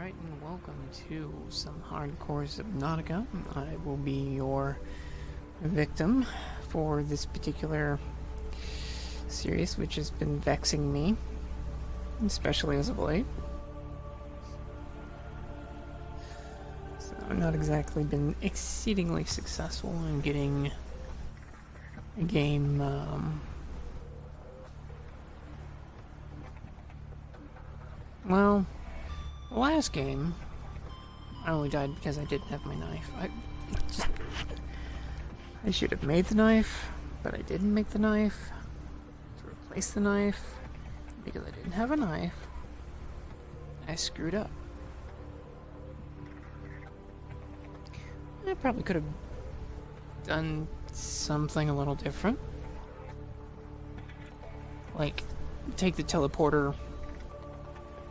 Alright, and welcome to some hardcore Subnautica. I will be your victim for this particular series, which has been vexing me, especially as of late. So I've not exactly been exceedingly successful in getting a game well, the last game, I only died because I didn't have my knife. I should have made the knife, but I didn't make the knife to replace the knife because I didn't have a knife. I screwed up. I probably could have done something a little different. Like, take the teleporter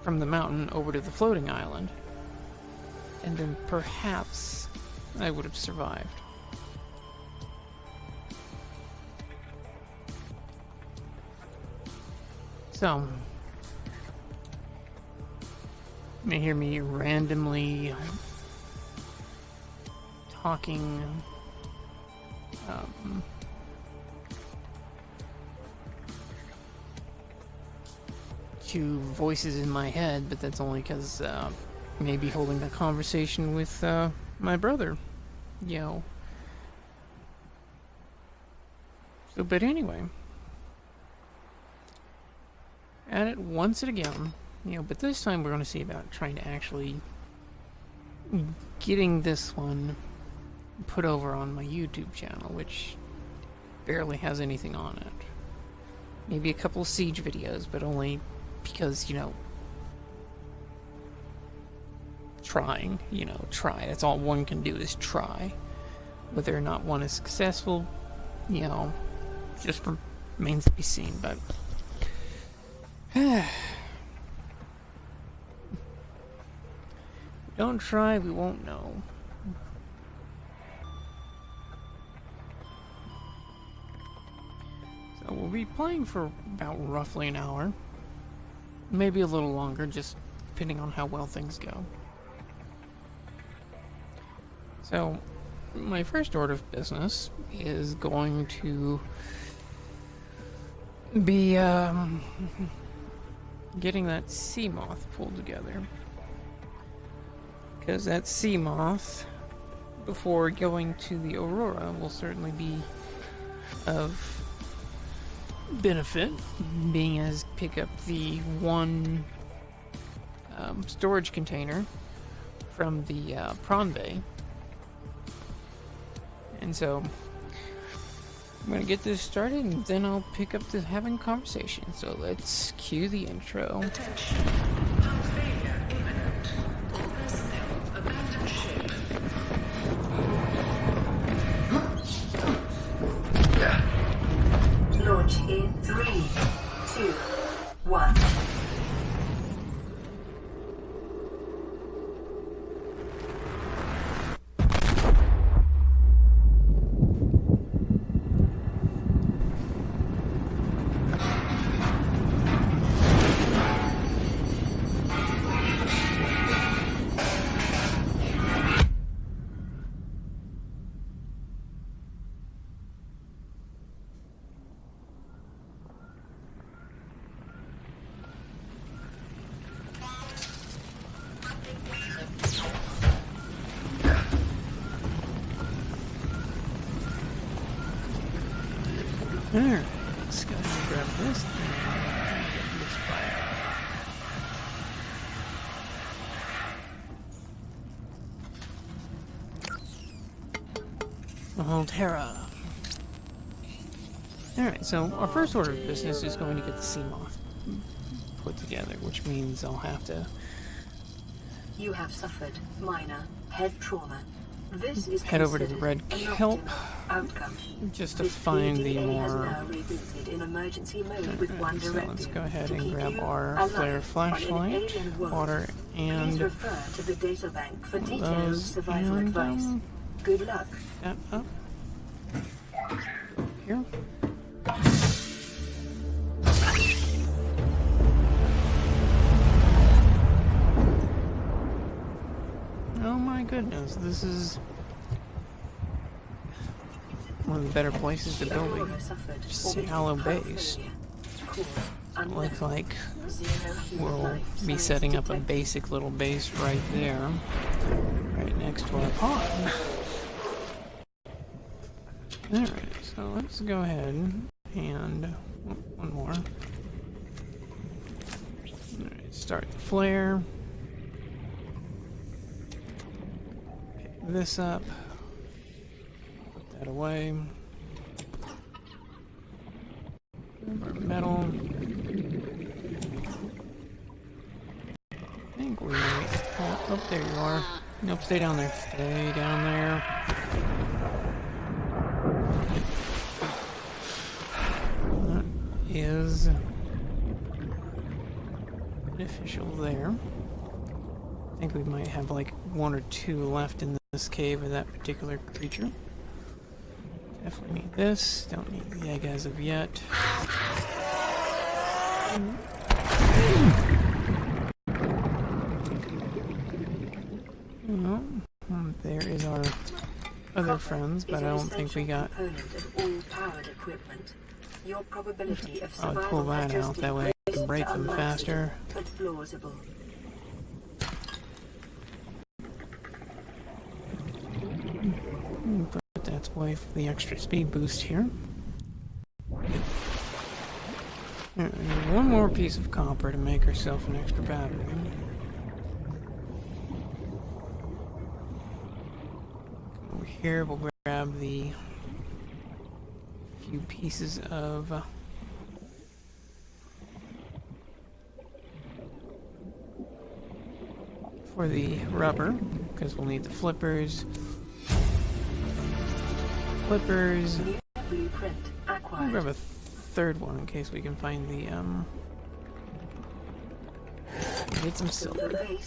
from the mountain over to the floating island, and then perhaps I would have survived. So, you may hear me randomly talking to voices in my head, but that's only because maybe holding a conversation with my brother, So, but anyway, at it once again, but this time we're going to see about trying to actually getting this one put over on my YouTube channel, which barely has anything on it. Maybe a couple of siege videos, but only because, trying, try. That's all one can do is try. Whether or not one is successful, just remains to be seen, but don't try, we won't know. So we'll be playing for about roughly an hour. Maybe a little longer, just depending on how well things go. So, my first order of business is going to be getting that Seamoth pulled together. Because that Seamoth, before going to the Aurora, will certainly be of benefit, being as pick up the one storage container from the prawn bay. And so I'm gonna get this started, and then I'll pick up to having conversation. So let's cue the intro. Attention. Hull failure imminent. All personnel abandon ship. Launch in 3, 2, 1. Alright, let's go ahead and grab this and get this fire. Terra. Alright, so our first order of business is going to get the Seamoth put together, which means I'll have to... You have suffered minor head trauma. This is head over to the red kelp outcome. just to find the more... In emergency mode with one so directive. let's go ahead and grab our flare flashlight, water, and please refer to the data bank for detailed those, survival and advice. Good luck. that up here. goodness, this is one of the better places to build a shallow base. It looks like we'll be setting up a basic little base right there, right next to our pond. Alright, so let's go ahead and one more. Alright, start the flare. Pick this up. Put that away. Our metal. I think we might. Oh, there you are. Nope, stay down there. Stay down there. That is beneficial there. I think we might have like one or two left in this cave of that particular creature. Definitely need this. Don't need the egg as of yet. Well, there is our other friends, but I don't think we got. I would pull that out, that way I can break them faster. But that's why for the extra speed boost here. One more piece of copper to make ourselves an extra battery. Over here, we'll grab the few pieces of for the rubber, because we'll need the flippers. I'll grab a third one in case we can find the get some silver. Hey.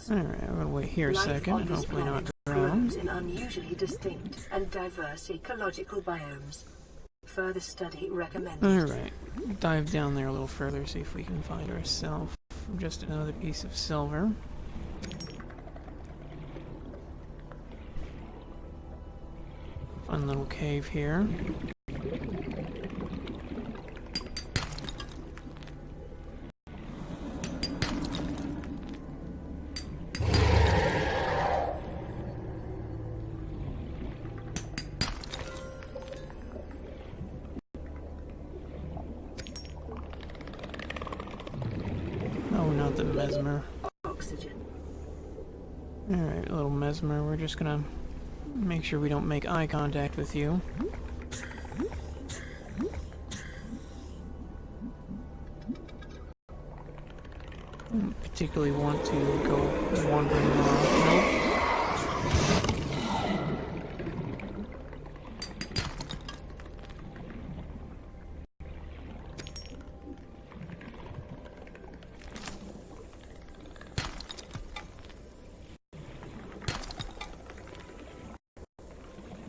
Alright, I'm gonna wait here a second, hopefully not drown. In unusually distinct and diverse ecological biomes. Further study recommended. Alright, dive down there a little further, see if we can find ourselves just another piece of silver. Fun little cave here. Oh, not the mesmer. Oxygen. Alright, little mesmer, we're just gonna make sure we don't make eye contact with you. Don't particularly want to go wandering off. Nope.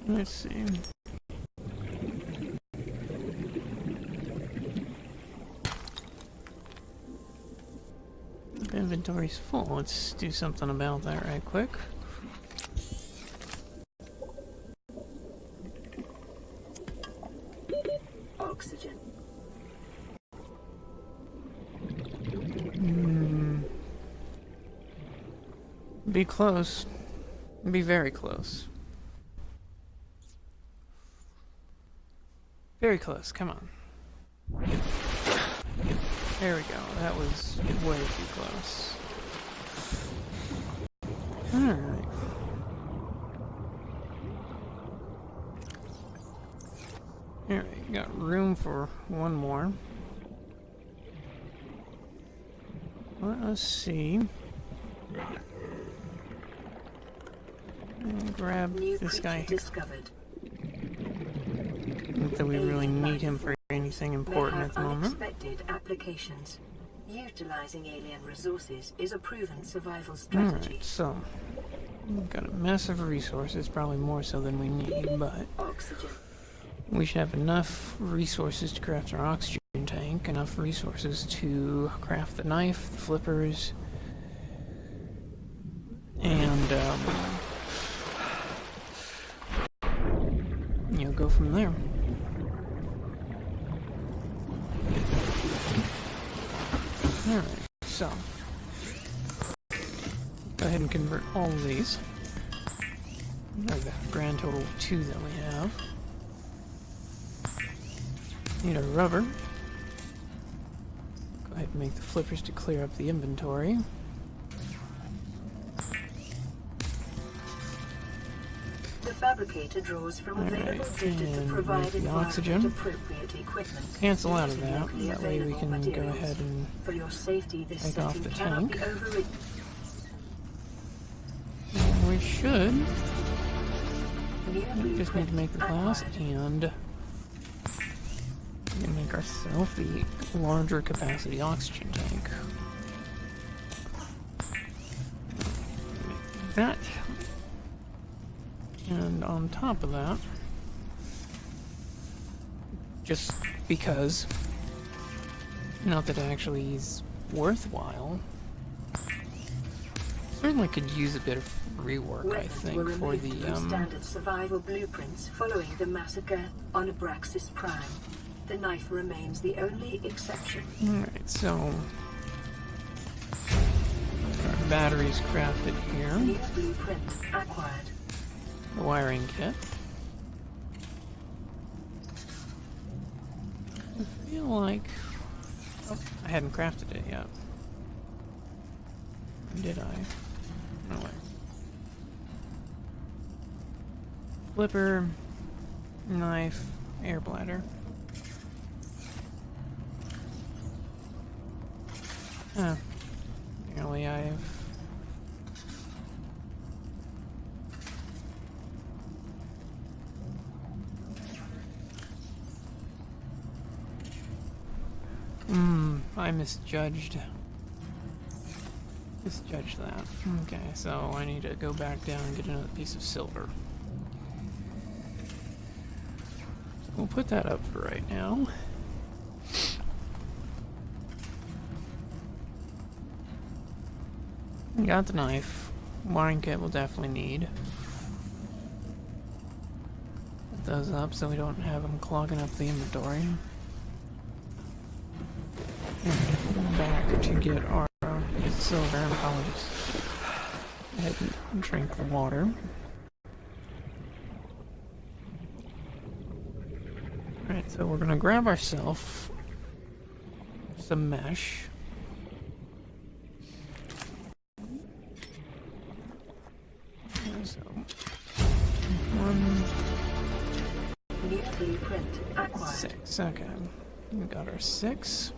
Let's see. The inventory's full. Let's do something about that right quick. Oxygen. Be close. Be very close. Very close, come on. There we go, that was way too close. Alright. Alright, got room for one more. Let us see. And grab this guy here. Not that we really need him for anything important at the moment. Unexpected applications. Utilizing alien resources is a proven survival strategy. Alright, so we've got a mess of resources, probably more so than we need, but Oxygen. we should have enough resources to craft our oxygen oxygen tank, enough resources to craft the knife, the flippers, and you know, go from there. Alright, so go ahead and convert all of these. There's a grand total of 2 that we have. Need a rubber. Go ahead and make the flippers to clear up the inventory. The fabricator draws from available data to provide the oxygen. appropriate equipment. Cancel out of that. That way we can go ahead and For your safety, this take off the setting cannot be tank. overridden. And we should New just need to make the glass acquired. and make ourselves the larger capacity oxygen tank. Make that. And on top of that, just because, not that it actually is worthwhile, certainly could use a bit of rework, I Weapons think, were for removed the, from standard survival blueprints following the massacre on Abraxas Prime. The knife remains the only exception. Alright, so our batteries crafted here. New blueprint acquired. The wiring kit. I feel like... Oh, I hadn't crafted it yet. Or did I? No way. Flipper, knife, air bladder. Apparently I've... I misjudged that. Okay, so I need to go back down and get another piece of silver. So we'll put that up for right now. Got the knife. Wiring kit we'll definitely need. Put those up so we don't have them clogging up the inventory. And back to get our silver, and probably just go ahead and drink the water. Alright, so we're gonna grab ourselves some mesh. So, 1, New blueprint acquired. 6. Okay, we got our 6.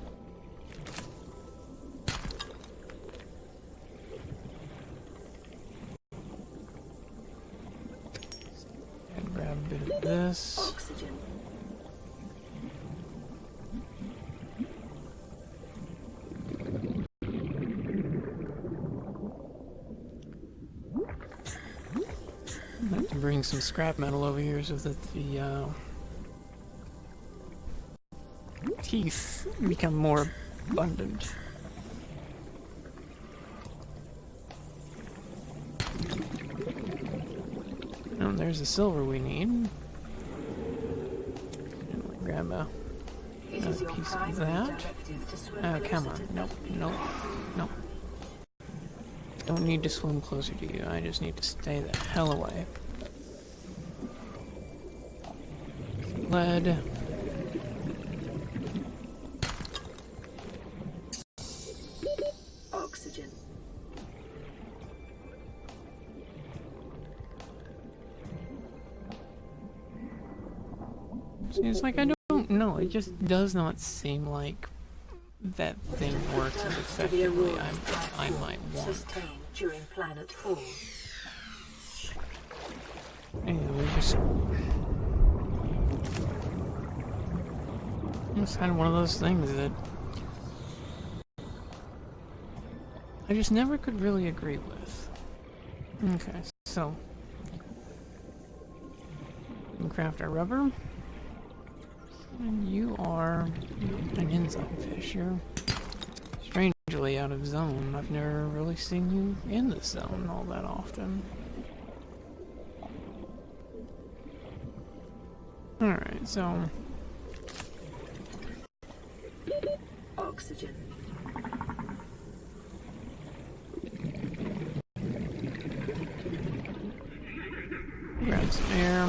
And grab a bit of this. Oxygen. I have to bring some scrap metal over here so that the teeth become more abundant. And there's the silver we need. And we'll grab another piece of that. Oh, come on. Nope, nope, nope. Don't need to swim closer to you. I just need to stay the hell away. Lead. Oxygen. See, it's like I don't know. It just does not seem like that thing works as effectively I might want. Sustained during planet fall. Anyway, it's kind of one of those things that I just never could really agree with. Okay, so we can craft our rubber. And you are an inside fish. You're strangely out of zone. I've never really seen you in the zone all that often. Alright, so... Oxygen. grab some air.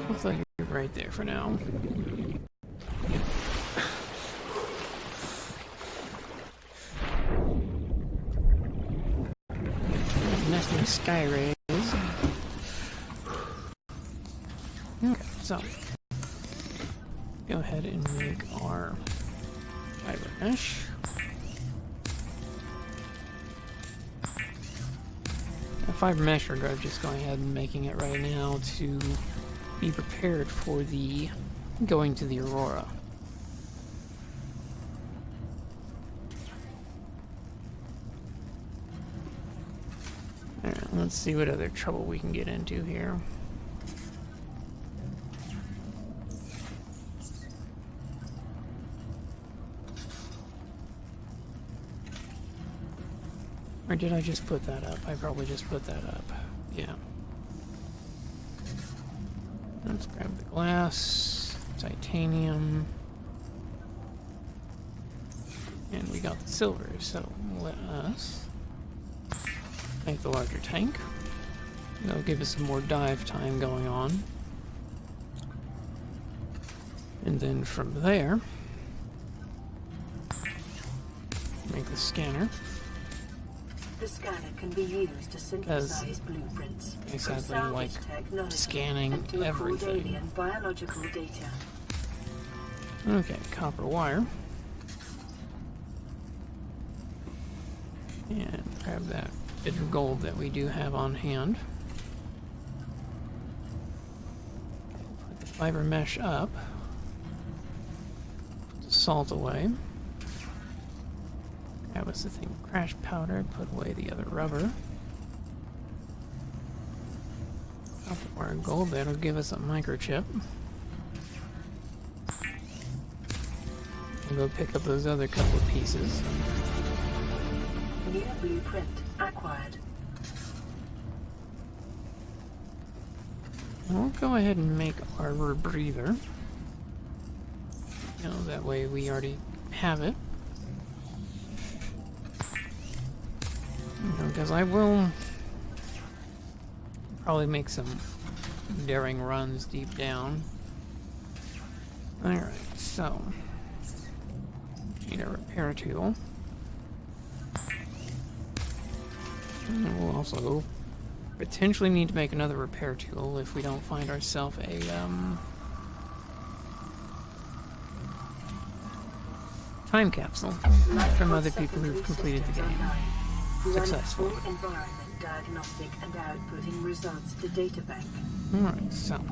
Looks like you're right there for now. Nesting sky rays. Okay, so go ahead and make our fiber mesh. A fiber mesh, we're just going ahead and making it right now to be prepared for the going to the Aurora. Alright, let's see what other trouble we can get into here. Or did I just put that up? I probably just put that up. Yeah. Let's grab the glass, titanium, and we got the silver, so let us make the larger tank. That'll give us some more dive time going on. And then from there, make the scanner. The scanner can be used to synthesize blueprints. I sadly like scanning everything. Biological data. Okay, copper wire. And grab that bit of gold that we do have on hand. Put the fiber mesh up. Put the salt away. That was the thing. Crash powder. Put away the other rubber. Copper wire gold. That'll give us a microchip. We'll go pick up those other couple of pieces. New blueprint acquired. We'll go ahead and make our rebreather. You know, that way we already have it. Because I will probably make some daring runs deep down. Alright, so need a repair tool. And we'll also potentially need to make another repair tool if we don't find ourselves a time capsule from other people who've completed the game successfully. Environment diagnostic and outputting results to data bank. Alright, so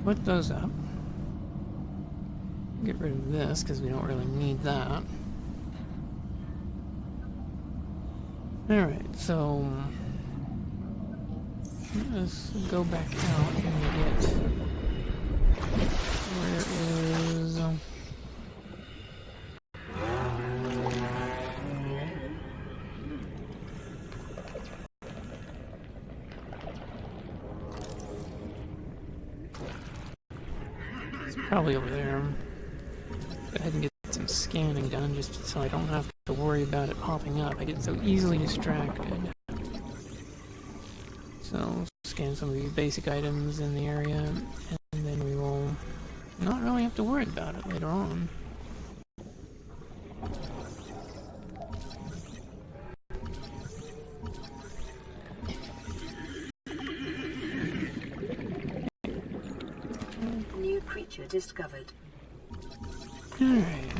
put those up. Get rid of this because we don't really need that. Alright, so let's go back out and get where is it's probably over there. Go ahead and get some scanning done just so I don't have to worry about it popping up. I get so easily distracted. So scan some of these basic items in the area and then we will not really have to worry about it later on. New creature discovered. Alright,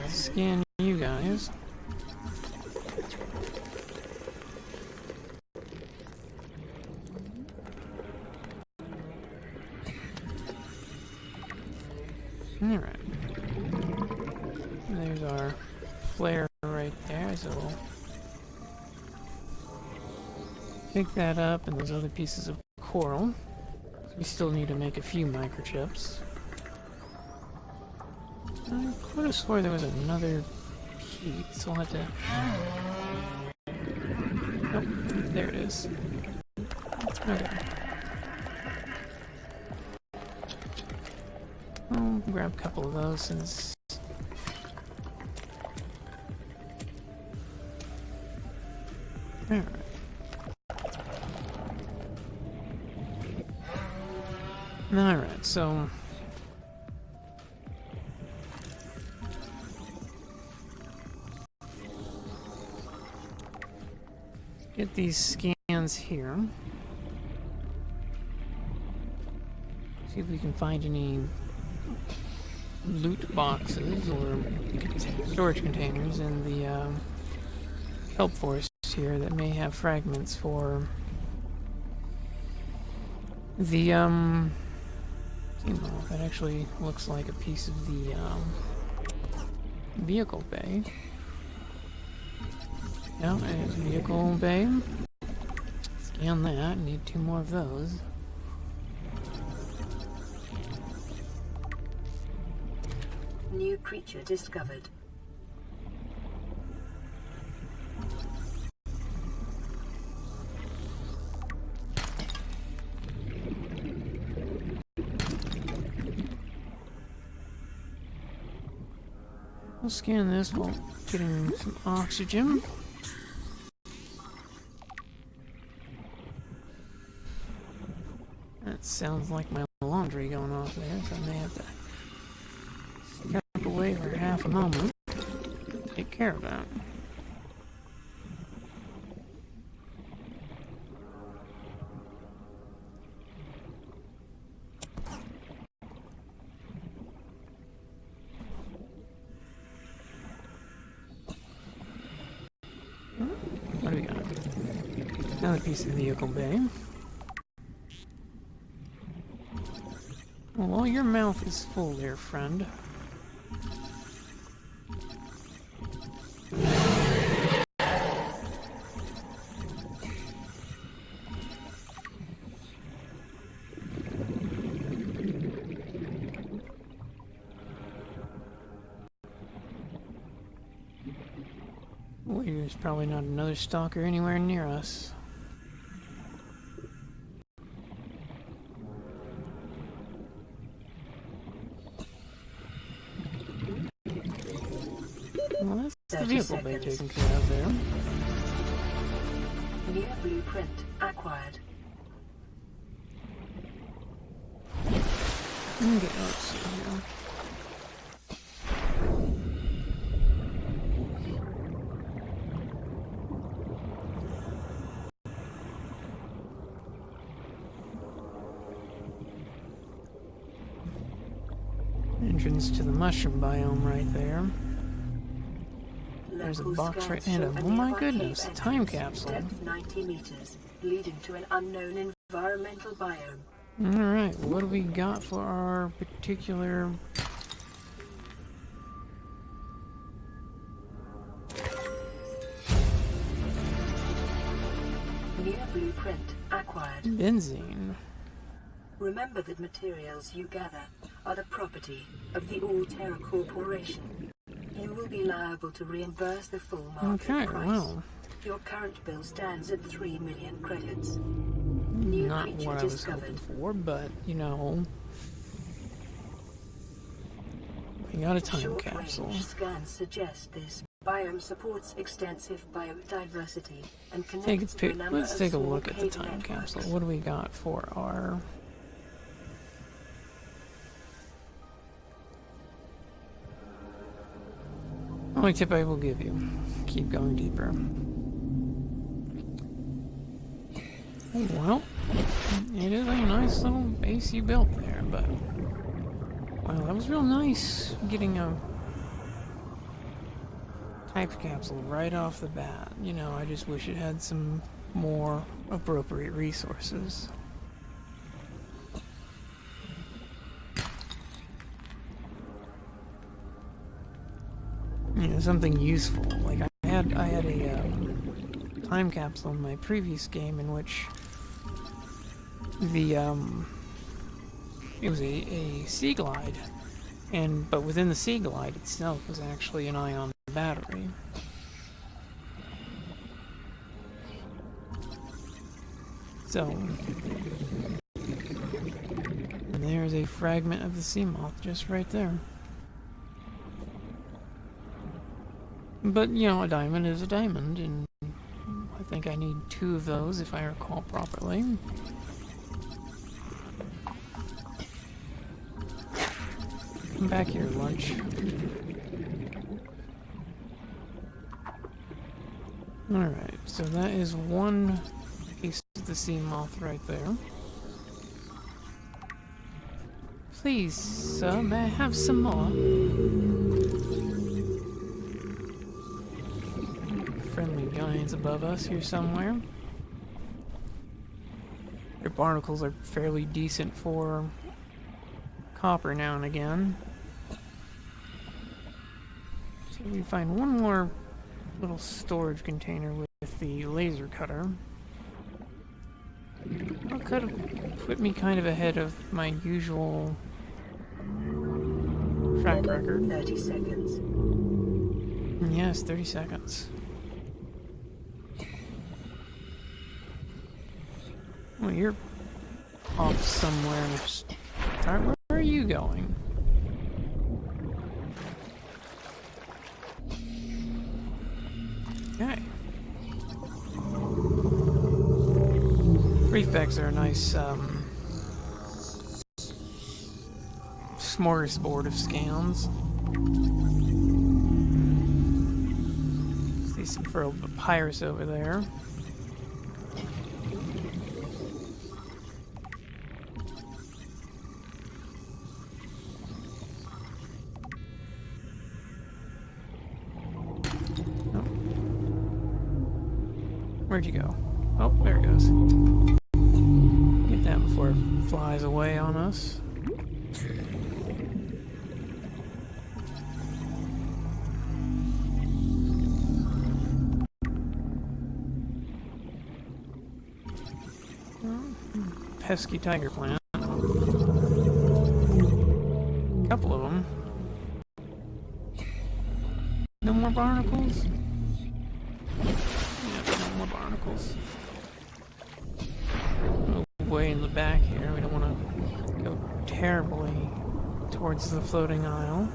scan you guys. there's our flare right there, so we'll pick that up and those other pieces of coral. We still need to make a few microchips. I could have swore there was another sheet, so I'll have to... Nope, there it is. Okay. I'll grab a couple of those since... Alright. Alright, so... Get these scans here. See if we can find any loot boxes or storage containers in the kelp forest here that may have fragments for the Seamoth. That actually looks like a piece of the vehicle bay. Yeah, there's vehicle bay. Scan that. Need 2 more of those. New creature discovered. We'll scan this while getting some oxygen. That sounds like my laundry going off there, so I may have to step away for half a moment. Take care of that. What do we got? Another piece of vehicle bay. Well, your mouth is full there, friend. Well, there's probably not another stalker anywhere near us. Well, that's the vehicle bay taken care of there. New blueprint acquired. Okay, let's see here. Entrance to the mushroom biome right there. There's a box right in it. Oh my goodness, a time capsule. Depth 90 meters, leading to an unknown environmental biome. Alright, what do we got for our particular... New blueprint acquired. Benzene. Remember that materials you gather are the property of the All-Terra Corporation. You will be liable to reimburse the full market price. Well. Your current bill stands at 3 million credits. New Not creature what I was discovered. hoping for, but, you know... We got a time capsule. Short-range scans suggest this biome supports extensive biodiversity and Take a connects to a pic. number Let's of take a small look at the cave time networks. capsule. What do we got for our... Only tip I will give you. Keep going deeper. Well, it is a nice little base you built there, but... Wow, that was real nice getting a type capsule right off the bat. You know, I just wish it had some more appropriate resources. You know, something useful. Like I had a time capsule in my previous game in which the it was a sea glide, but within the sea glide itself was actually an ion battery. So there's a fragment of the Seamoth just right there. But, you know, a diamond is a diamond, and I think I need 2 of those if I recall properly. Come back here, lunch. Alright, so that is 1 piece of the Seamoth right there. Please, sir, may I have some more? Friendly giants above us here somewhere. Their barnacles are fairly decent for copper now and again. So we find 1 more little storage container with the laser cutter. That could have put me kind of ahead of my usual track record. 30 seconds. Yes, 30 seconds. Well, you're off somewhere. Where are you going? Okay. Reef-backs are a nice, smorgasbord of scams. See some furled papyrus over there. Where'd you go? Oh, there it goes. Get that before it flies away on us. Pesky tiger plant. Couple of them. No more barnacles? Barnacles. Way in the back here. We don't want to go terribly towards the floating isle.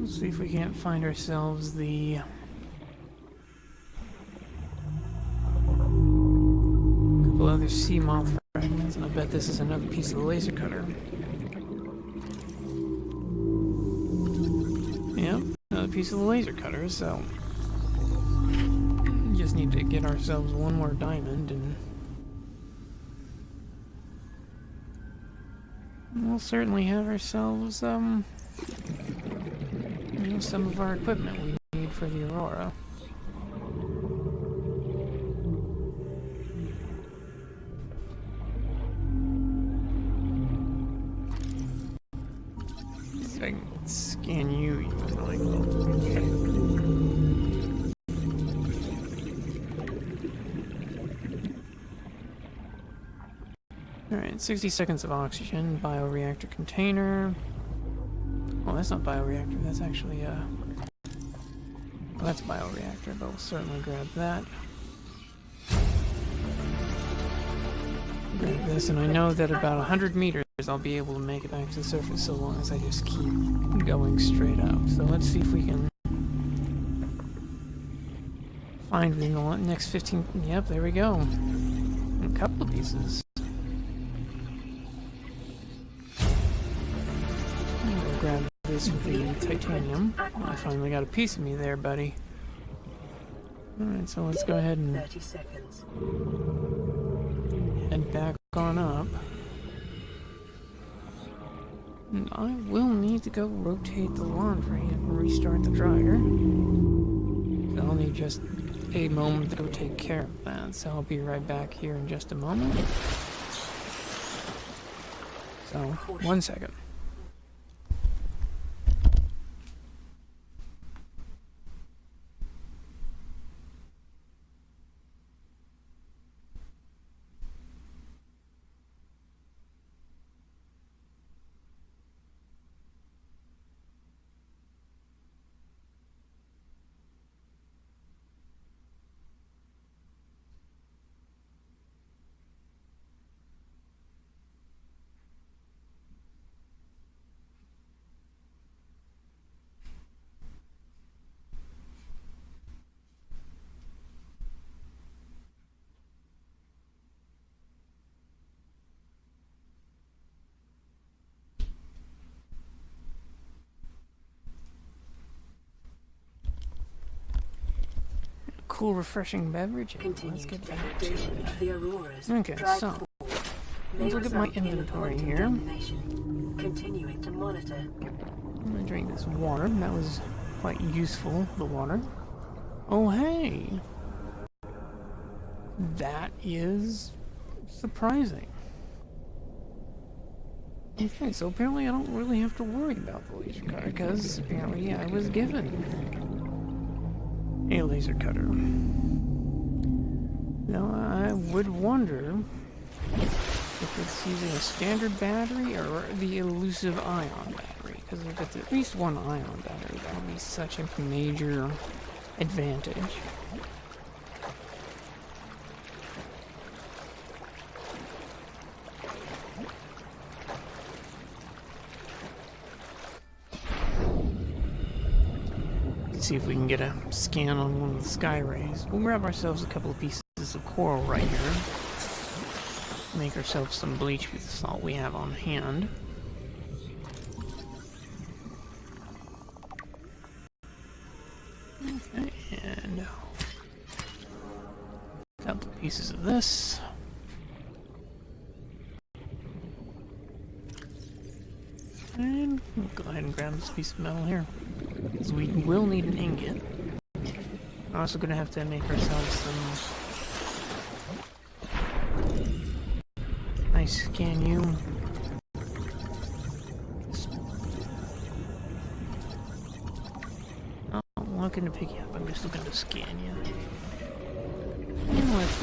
Let's see if we can't find ourselves the couple other Seamoth fragments, and I bet this is another piece of the laser cutter. Yep. Another piece of the laser cutter, so just need to get ourselves 1 more diamond and we'll certainly have ourselves you know, some of our equipment we need for the Aurora. See if I can scan you even like. Alright, 60 seconds of oxygen, bioreactor container. Oh, that's not bioreactor, that's actually well, that's bioreactor, but we'll certainly grab that. Grab this, and I know that about 100 meters I'll be able to make it back to the surface so long as I just keep going straight up. So let's see if we can find in the next 15... Yep, there we go. A couple of pieces. I'll grab this with the titanium. I finally got a piece of me there, buddy. Alright, so let's go ahead and 30 seconds. Head back on up. And I will need to go rotate the laundry and restart the dryer. So I'll need just a moment to go take care of that. So I'll be right back here in just a moment. So, 1 second. cool, refreshing beverage. Let's Continued get back to degradation it. of the auroras. Okay, Drag so force may let's look at my result in inventory appointed here. domination. Continuing to monitor. I'm gonna drink this water. That was quite useful, the water. Oh, hey! That is surprising. Okay, so apparently I don't really have to worry about the laser cutter, because apparently I was given a laser cutter. Now, I would wonder if it's using a standard battery or the elusive ion battery, because if it's at least one ion battery, that would be such a major advantage. See if we can get a scan on one of the sky rays. We'll grab ourselves a couple of pieces of coral right here. Make ourselves some bleach with the salt we have on hand. Okay, and a couple of pieces of this. And we'll go ahead and grab this piece of metal here, because we will need an ingot. We're also going to have to make ourselves some... I scan you. Oh, I'm looking to pick you up, I'm just looking to scan you. And let's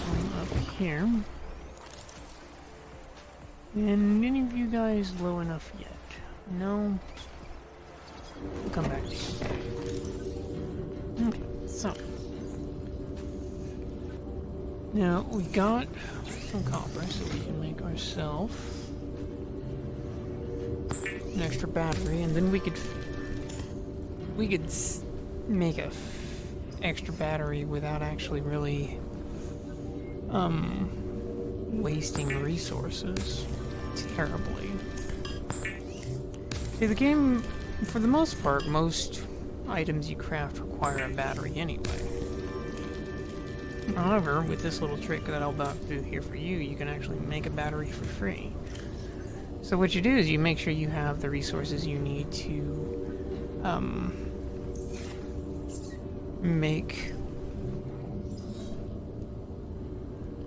come up here. And any of you guys low enough yet? No? We'll come back to you. Okay, so. Now, we got some copper, so we can make ourselves an extra battery, and then we could make a extra battery without actually really, wasting resources terribly. See, the game, for the most part, most items you craft require a battery anyway. However, with this little trick that I'll about to do here for you, you can actually make a battery for free. So what you do is you make sure you have the resources you need to make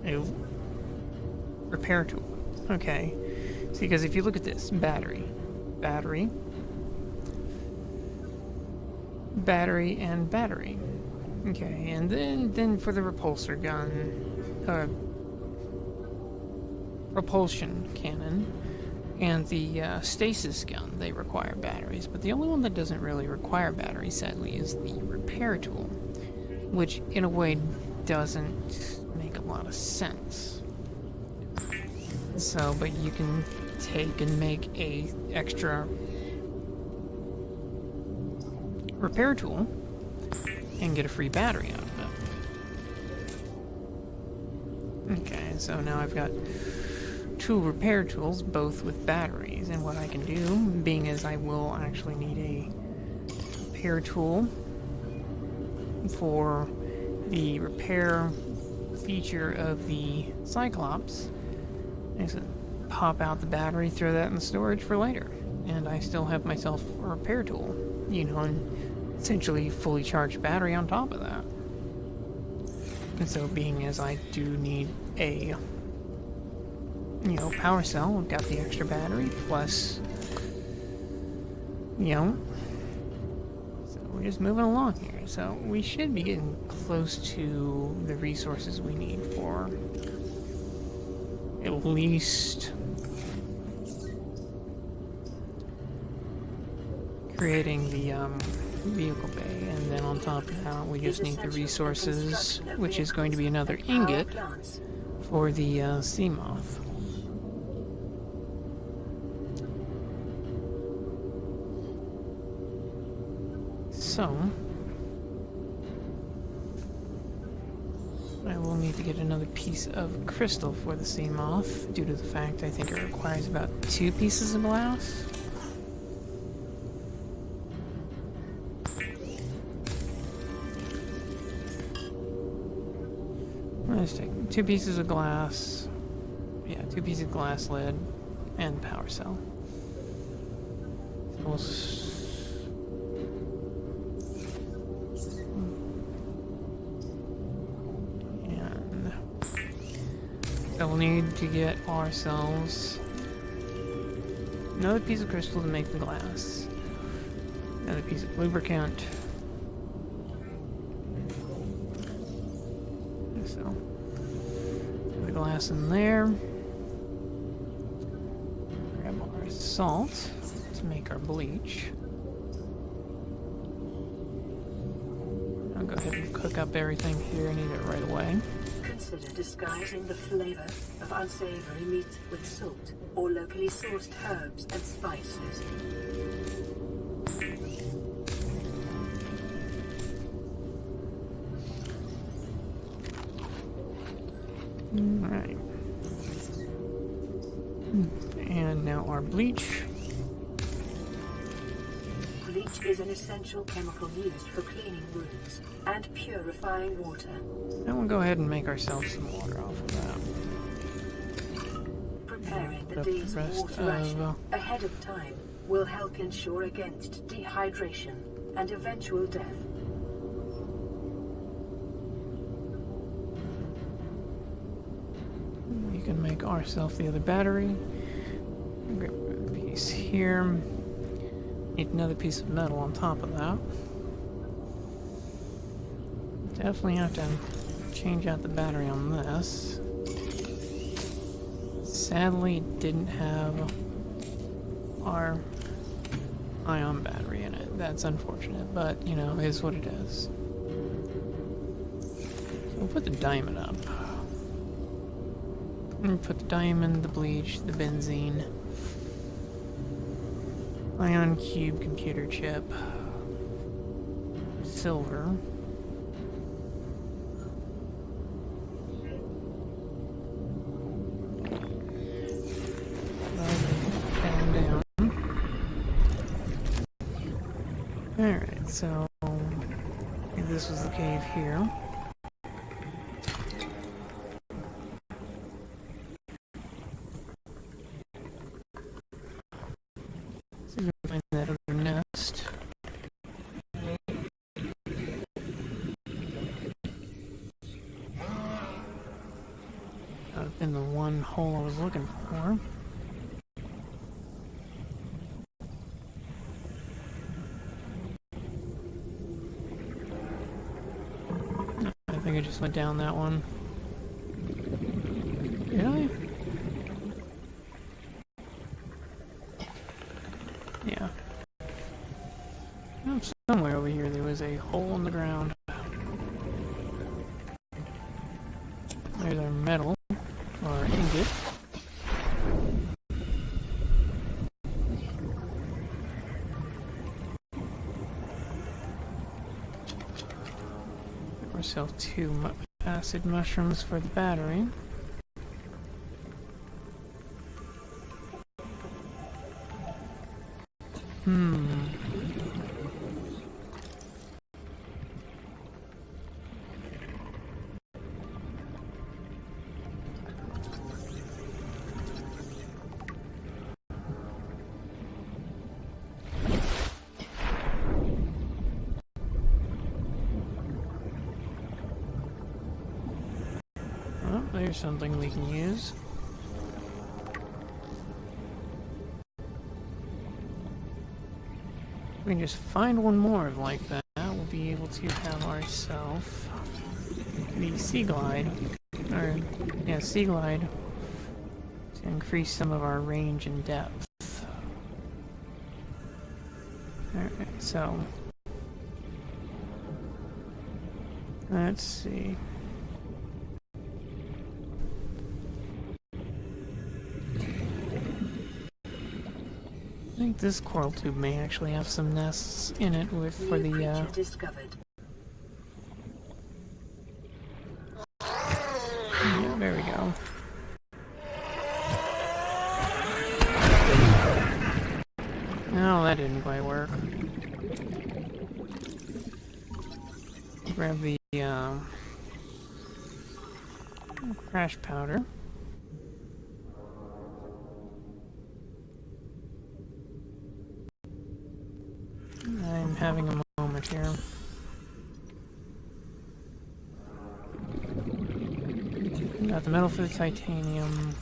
a repair tool. Okay. See, because if you look at this, battery, and battery. Okay, and then for the repulsor gun, propulsion cannon, and the stasis gun, they require batteries. But the only one that doesn't really require batteries, sadly, is the repair tool, which in a way doesn't make a lot of sense. So, but you can take and make a extra repair tool and get a free battery out of it. Okay, so now I've got 2 repair tools, both with batteries, and what I can do, being as I will actually need a repair tool for the repair feature of the Cyclops, I just pop out the battery, throw that in the storage for later, and I still have myself a repair tool, you know, and essentially fully charged battery on top of that. And so, being as I do need a, you know, power cell, I've got the extra battery, plus, you know, so we're just moving along here. So we should be getting close to the resources we need for at least creating the vehicle bay, and then on top of that we just need the resources, which is going to be another ingot for the Seamoth. So I will need to get another piece of crystal for the Seamoth, due to the fact I think it requires about 2 pieces of glass. Let's take 2 pieces of glass. Yeah, 2 pieces of glass lid and power cell. So we'll need to get ourselves another piece of crystal to make the glass. Another piece of lubricant. So, put the glass in there. Grab our salt to make our bleach. I'll go ahead and cook up everything here and eat it right away. Consider disguising the flavor of unsavory meats with salt or locally sourced herbs and spices. Alright. And now our bleach. Bleach is an essential chemical used for cleaning wounds and purifying water. And we'll go ahead and make ourselves some water off of that. Preparing the Up day's the rest water of, ration ahead of time will help ensure against dehydration and eventual death. We can make ourselves the other battery. Grab a piece here. Need another piece of metal on top of that. Definitely have to change out the battery on this. Sadly, it didn't have our ion battery in it. That's unfortunate, but you know, it is what it is. So we'll put the diamond up. And put the diamond, the bleach, the benzene, ion cube computer chip, silver. Down. Alright, so this was the cave here. See if we can find that other nest. That would have been the one hole I was looking for. I think I just went down that one. Did I? Yeah. Oh, somewhere over here there was a hole in the ground. There's our metal, or ingot. Give ourselves 2 acid mushrooms for the battery. Well, there's something we can use. We can just find one more like that. We'll be able to have ourselves the sea glide, or yeah, sea glide, to increase some of our range and depth. Alright, so let's see. I think this coral tube may actually have some nests in it for the discovered. Yeah, there we go. No, that didn't quite work. Grab the crash powder. I'm having a moment here. Got the metal for the titanium.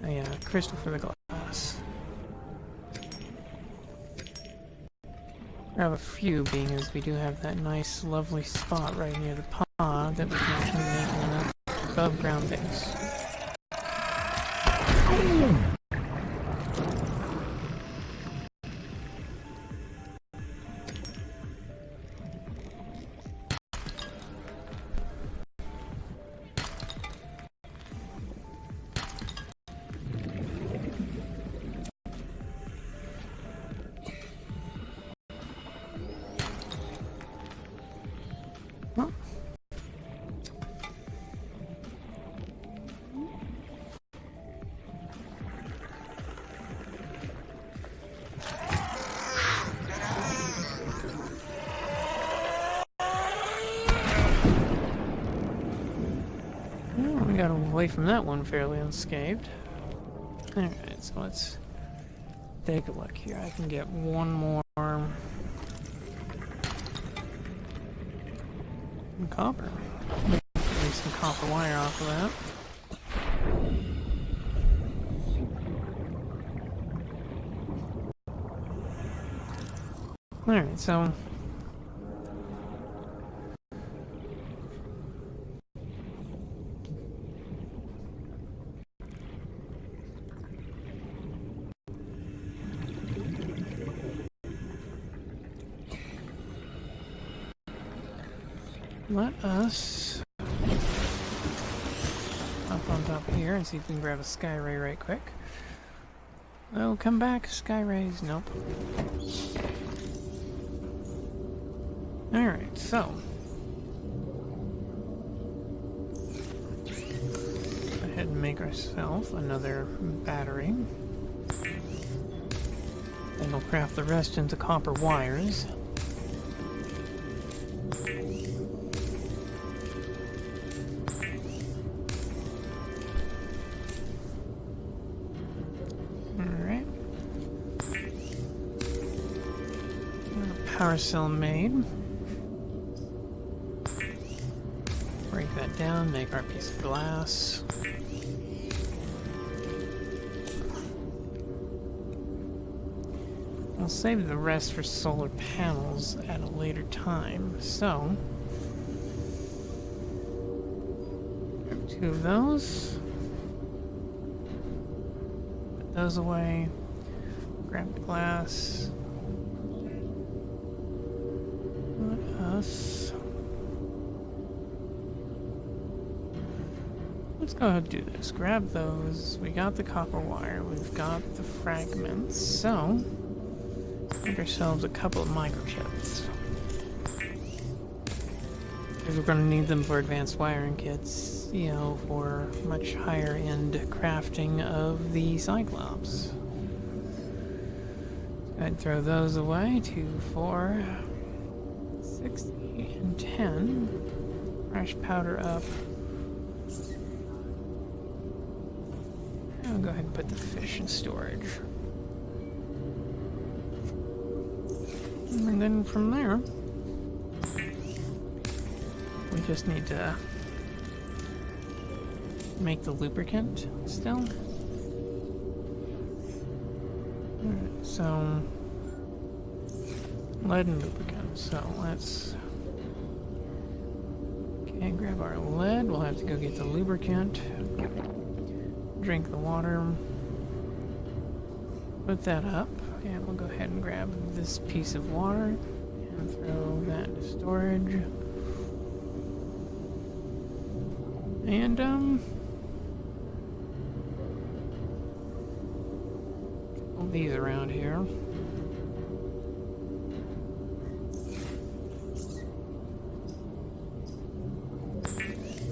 Oh yeah, crystal for the glass. Grab a few, being as we do have that nice, lovely spot right near the pod that we can actually make an above ground base. Well, we got away from that one fairly unscathed. Alright, so let's take a look here. I can get one more copper. Make some copper wire off of that. Alright, so let us up on top here and see if we can grab a sky ray right quick. Oh, come back, sky rays. Nope. Alright, so go ahead and make ourselves another battery. Then we'll craft the rest into copper wires. Power cell made. Break that down, make our piece of glass. We'll save the rest for solar panels at a later time, so grab 2 of those. Put those away. Grab the glass. Let's go ahead and do this. Grab those. We got the copper wire. We've got the fragments. So, make ourselves a couple of microchips. Because we're going to need them for advanced wiring kits, you know, for much higher end crafting of the Cyclops. I'd throw those away. 2, 4, 60, and 10. Crash powder up. I'll go ahead and put the fish in storage. And then from there, we just need to make the lubricant still. Alright, so lead and lubricant. So let's grab our lead. We'll have to go get the lubricant. Drink the water. Put that up. And we'll go ahead and grab this piece of water and throw that into storage. And all these around here.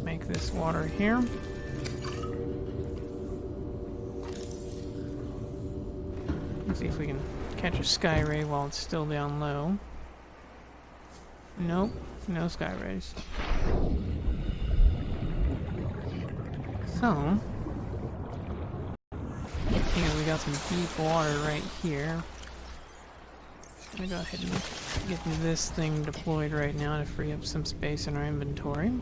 Make this water here. Let's see if we can catch a sky ray while it's still down low. Nope, no sky rays. So, here we got some deep water right here. I'm gonna go ahead and get this thing deployed right now to free up some space in our inventory.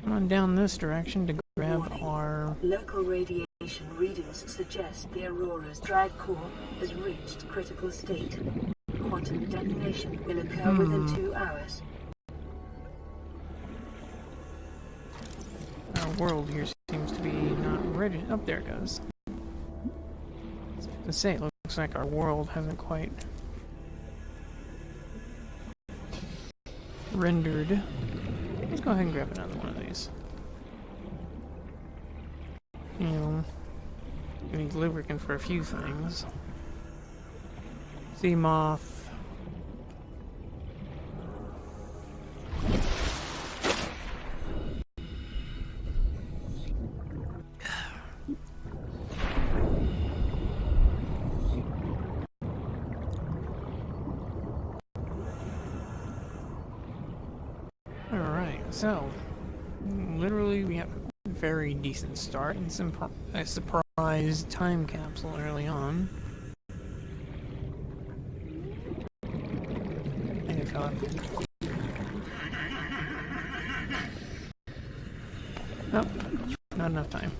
Come on down this direction to grab our... Local radiation readings suggest the Aurora's drive core has reached critical state. Quantum detonation will occur within 2 hours. Our world here seems to be not ready. Oh, there it goes. To say, it looks like our world hasn't quite rendered. Let's go ahead and grab another one of these. You know, you need lubricant for a few things. Seamoth. So, literally we have a very decent start and a surprise time capsule early on. Hey, fella. Nope, not enough time.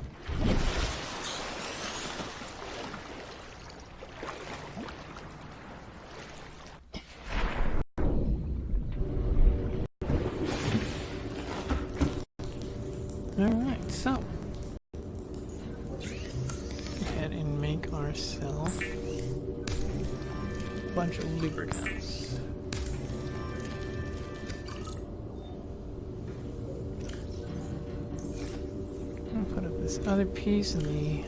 Alright, so go ahead and make ourselves a bunch of lubricants. I'll put up this other piece in the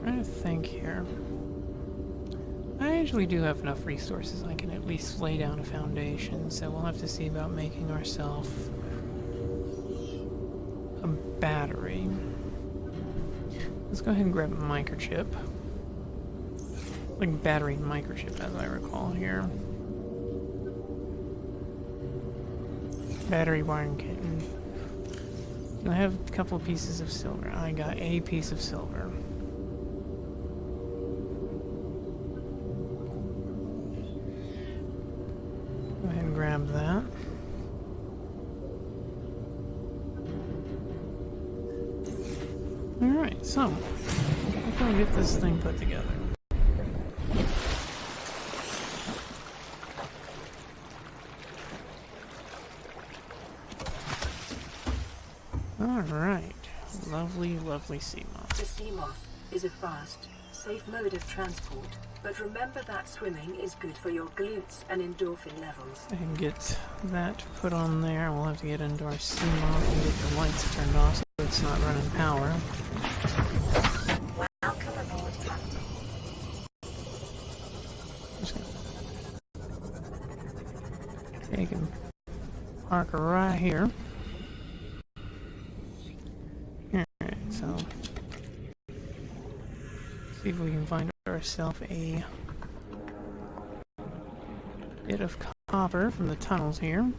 trying to think here. I usually do have enough resources I can at least lay down a foundation, so we'll have to see about making ourselves a battery. Let's go ahead and grab a microchip. Like battery microchip, as I recall here. Battery wiring kitten. I have a couple of pieces of silver. I got a piece of silver. Go ahead and grab that. Alright, so let's go get this thing put together. Alright, lovely, lovely Seamoth. The Seamoth is a fast, safe mode of transport, but remember that swimming is good for your glutes and endorphin levels. And get that put on there. We'll have to get into our Seamoth and get the lights turned off so it's not running power. Welcome aboard, Captain. Just gonna take and park her right here. Alright, so see if we can find ourselves a bit of copper from the tunnels here.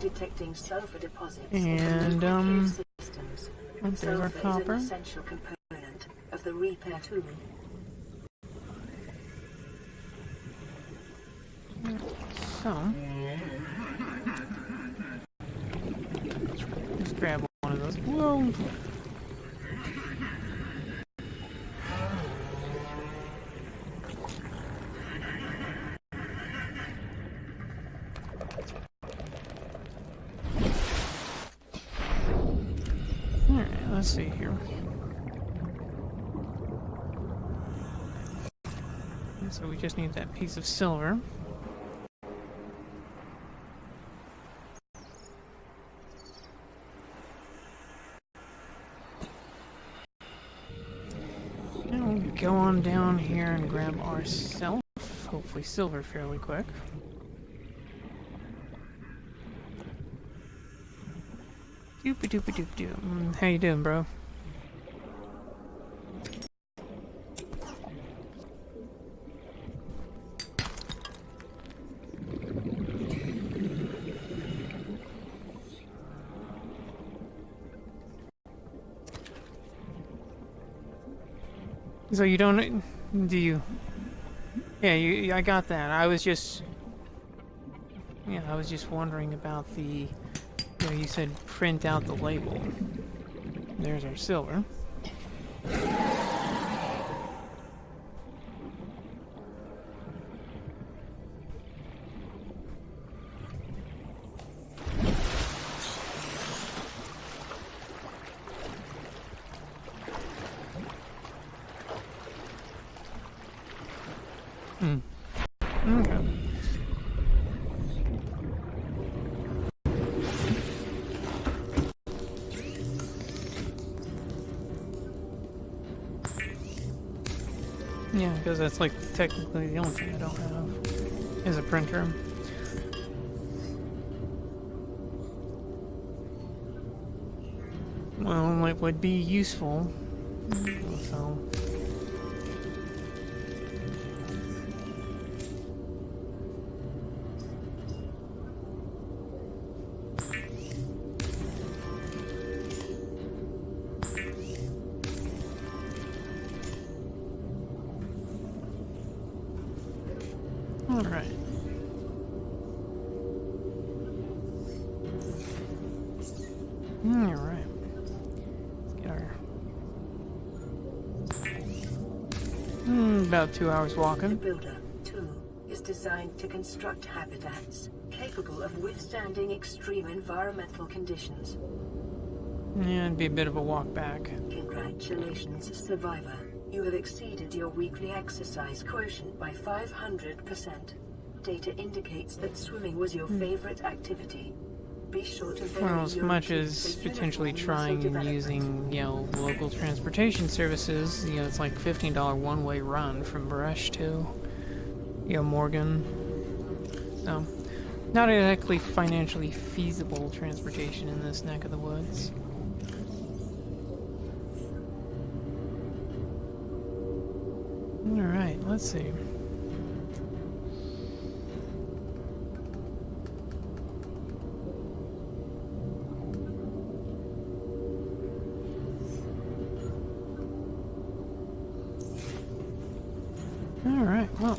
Detecting sulfur deposits And systems. there's our Sulfur is copper. an essential component of the repair tool. So just grab one of those. Whoa! Alright, let's see here. So we just need that piece of silver. go on down here and grab ourselves, hopefully silver fairly quick. Doopy doopy doop doop. How you doing, bro? So you don't, do you? Yeah, I got that. I was just wondering about the, you said print out the label. There's our silver. Okay. Yeah, because that's like technically the only thing I don't have is a printer. Well, it would be useful. So. Alright. Alright. Let's get our... about 2 hours walking. The Builder, too, is designed to construct habitats capable of withstanding extreme environmental conditions. Yeah, it'd be a bit of a walk back. Congratulations, Survivor. You have exceeded your weekly exercise quotient by 500%. Data indicates that swimming was your favorite activity. Be sure to vary Well, as your much routine as for potentially uniform muscle trying and development. using, local transportation services, it's like $15 one-way run from Brush to, Morgan. So, not exactly financially feasible transportation in this neck of the woods. Alright, let's see. Alright, well.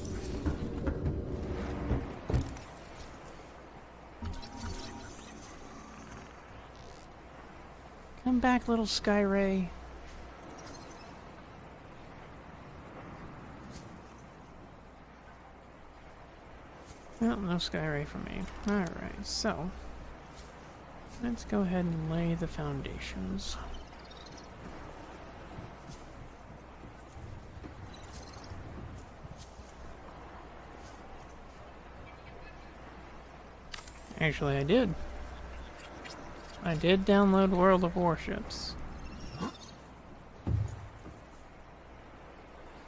Come back, little Sky Ray. Well, no Sky Ray for me. Alright, so. Let's go ahead and lay the foundations. Actually, I did. I did download World of Warships.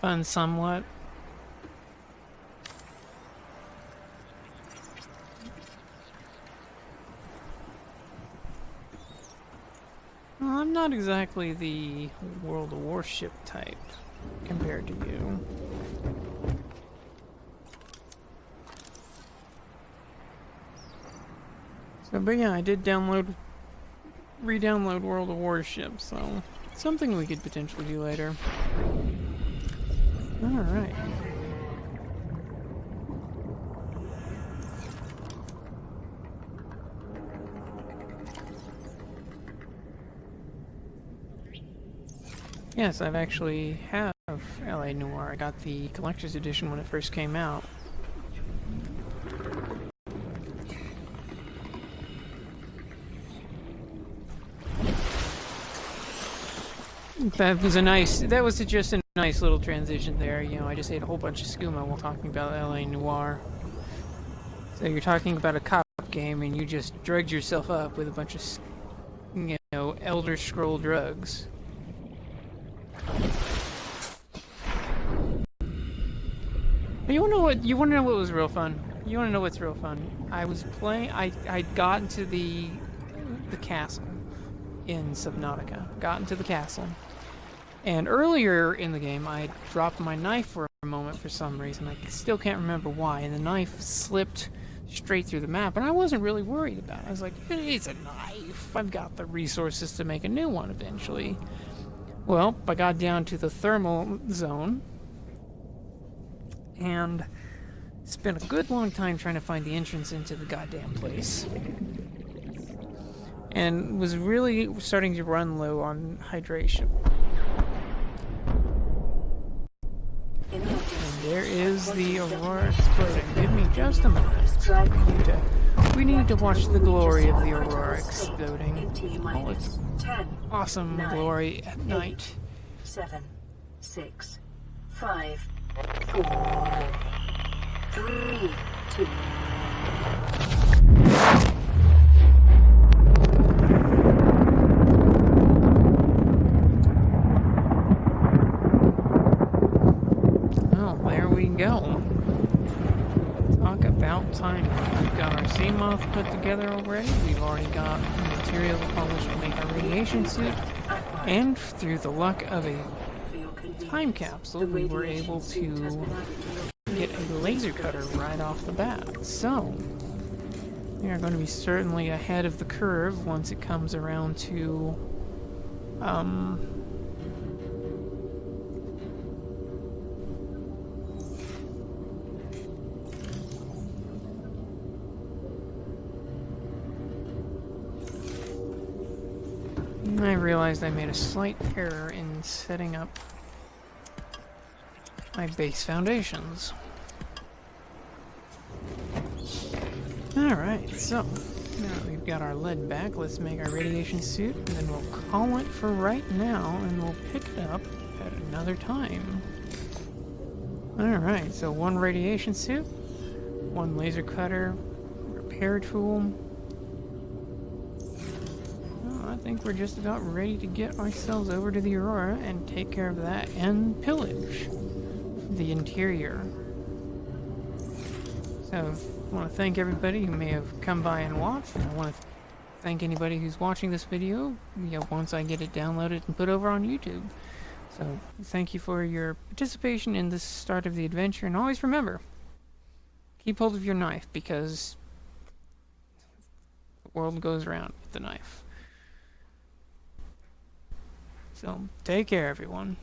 Fun somewhat. Well, I'm not exactly the World of Warship type compared to you. So, but yeah, I did re-download World of Warships, so something we could potentially do later. Alright. Yes, I've actually have LA Noire. I got the collector's edition when it first came out. That was just a nice little transition there. I just ate a whole bunch of skooma while talking about LA Noire. So you're talking about a cop game and you just drugged yourself up with a bunch of, Elder Scroll drugs. You wanna know what? You wanna know what was real fun? You wanna know what's real fun? I was playing. I'd gotten to the castle in Subnautica. Got into the castle, and earlier in the game, I dropped my knife for a moment for some reason. I still can't remember why, and the knife slipped straight through the map, and I wasn't really worried about it. I was like, it's a knife. I've got the resources to make a new one eventually. Well, I got down to the thermal zone and spent a good long time trying to find the entrance into the goddamn place. And was really starting to run low on hydration. And there is the Aurora exploding. Give me just a moment. We need to watch the glory of the Aurora exploding. Oh, it's awesome glory at night. 7, 6, 5, 4, 3, 2. Oh, there we go. Talk about timing. We've got our Seamoth put together already. We've already got material polished to make our radiation suit. And through the luck of a time capsule, we were able to get a laser cutter right off the bat. So, we are going to be certainly ahead of the curve once it comes around to, I realized I made a slight error in setting up my base foundations. Alright, so now that we've got our lead back, let's make our radiation suit, and then we'll call it for right now, and we'll pick it up at another time. Alright, so one radiation suit, one laser cutter, repair tool. I think we're just about ready to get ourselves over to the Aurora and take care of that and pillage the interior. So I want to thank everybody who may have come by and watched. And I want to thank anybody who's watching this video, once I get it downloaded and put over on YouTube. So thank you for your participation in the start of the adventure, and always remember, keep hold of your knife, because the world goes around with the knife. So, take care, everyone.